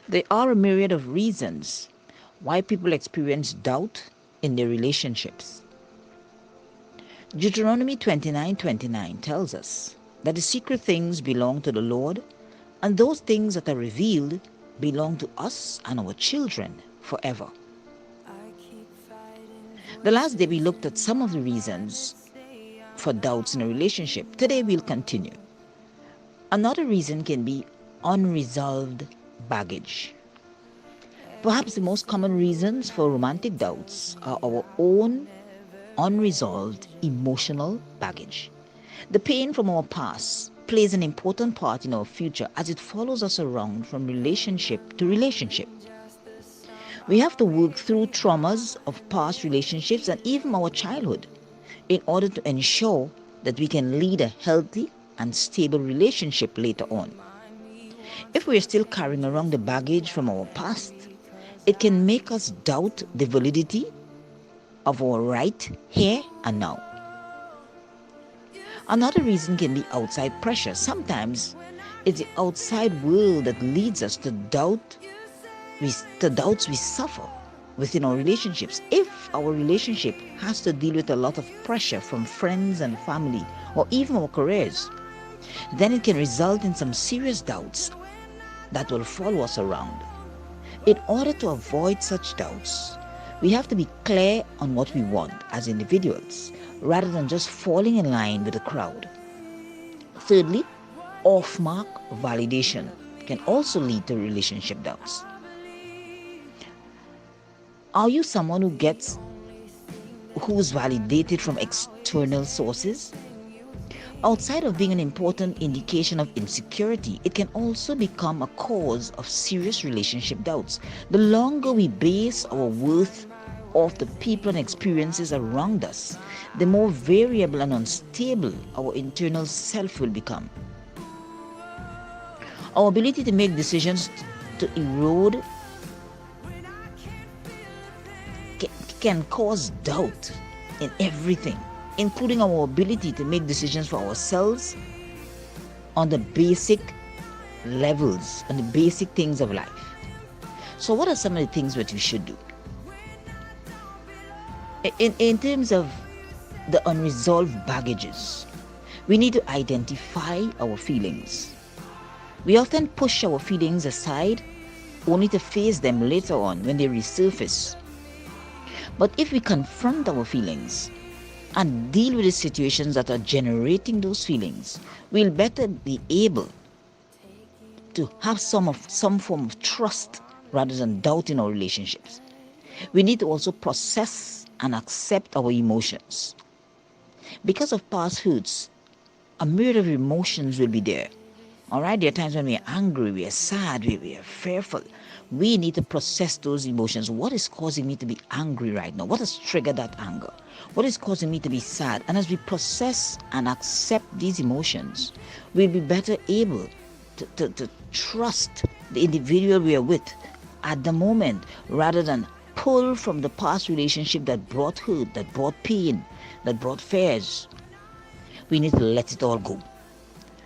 There are a myriad of reasons why people experience doubt in their relationships. Deuteronomy 29:29 tells us that the secret things belong to the Lord, and those things that are revealed belong to us and our children forever. The last day we looked at some of the reasons for doubts in a relationship. Today we'll continue. Another reason can be unresolved baggage. Perhaps the most common reasons for romantic doubts are our own unresolved emotional baggage. The pain from our past plays an important part in our future as it follows us around from relationship to relationship. We have to work through traumas of past relationships and even our childhood in order to ensure that we can lead a healthy and stable relationship later on. If we are still carrying around the baggage from our past, it can make us doubt the validity of our right here and now. Another reason can be outside pressure. Sometimes it's the outside world that leads us to the doubts we suffer within our relationships. If our relationship has to deal with a lot of pressure from friends and family or even our careers, then it can result in some serious doubts that will follow us around. In order to avoid such doubts, we have to be clear on what we want as individuals rather than just falling in line with the crowd. Thirdly, off-mark validation can also lead to relationship doubts. Are you someone who's validated from external sources? Outside of being an important indication of insecurity, it can also become a cause of serious relationship doubts. The longer we base our worth off the people and experiences around us, the more variable and unstable our internal self will become. Our ability to make decisions to erode can cause doubt in everything, including our ability to make decisions for ourselves on the basic levels and the basic things of life. So what are some of the things that we should do? In terms of the unresolved baggages, we need to identify our feelings. We often push our feelings aside only to face them later on when they resurface. But if we confront our feelings and deal with the situations that are generating those feelings, we'll better be able to have some form of trust rather than doubt in our relationships. We need to also process and accept our emotions. Because of past hurts, a myriad of emotions will be there. All right, there are times when we are angry, we are sad, we are fearful. We need to process those emotions. What is causing me to be angry right now? What has triggered that anger? What is causing me to be sad? And as we process and accept these emotions, we'll be better able to trust the individual we are with at the moment rather than pull from the past relationship that brought hurt, that brought pain, that brought fears. We need to let it all go.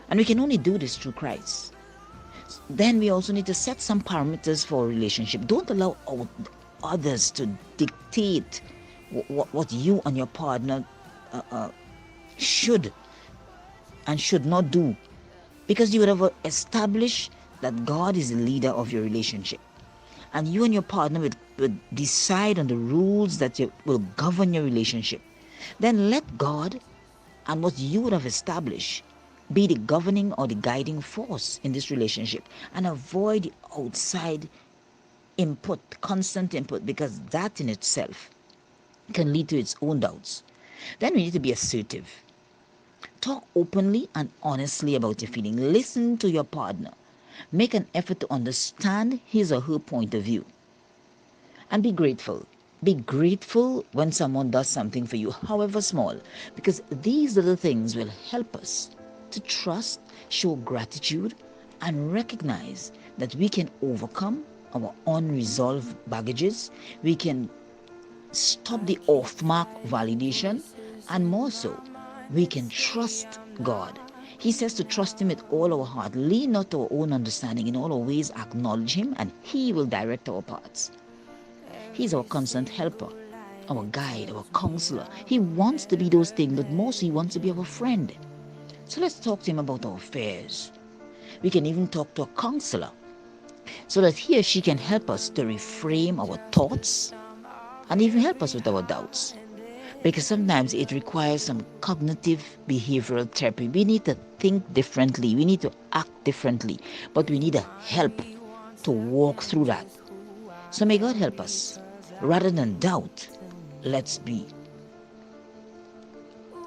And we can only do this through Christ. Then we also need to set some parameters for a relationship. Don't allow others to dictate what you and your partner should and should not do, because you would have established that God is the leader of your relationship, and you and your partner would decide on the rules that will govern your relationship. Then let God and what you would have established be the governing or the guiding force in this relationship, and avoid the outside input, constant input, because that in itself can lead to its own doubts. Then we need to be assertive. Talk openly and honestly about your feeling. Listen to your partner. Make an effort to understand his or her point of view. And be grateful. Be grateful when someone does something for you, however small, because these little things will help us to trust, show gratitude, and recognize that we can overcome our unresolved baggages. We can stop the off-mark validation, and more so, we can trust God He says to trust him with all our heart, lean not to our own understanding, in all our ways acknowledge him, and he will direct our paths. He's our constant helper, our guide, our counselor. He wants to be those things, but most he wants to be our friend. So let's talk to him about our fears. We can even talk to a counselor so that he or she can help us to reframe our thoughts and even help us with our doubts. Because sometimes it requires some cognitive behavioral therapy. We need to think differently. We need to act differently. But we need a help to walk through that. So may God help us. Rather than doubt, let's deal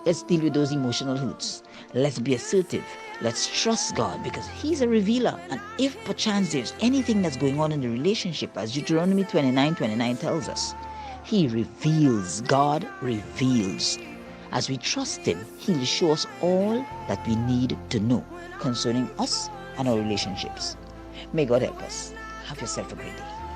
with those emotional hoots. Let's be assertive. Let's trust God because he's a revealer. And if perchance there's anything that's going on in the relationship, as Deuteronomy 29:29 tells us, he reveals. God reveals. As we trust him, he'll show us all that we need to know concerning us and our relationships. May God help us. Have yourself a great day.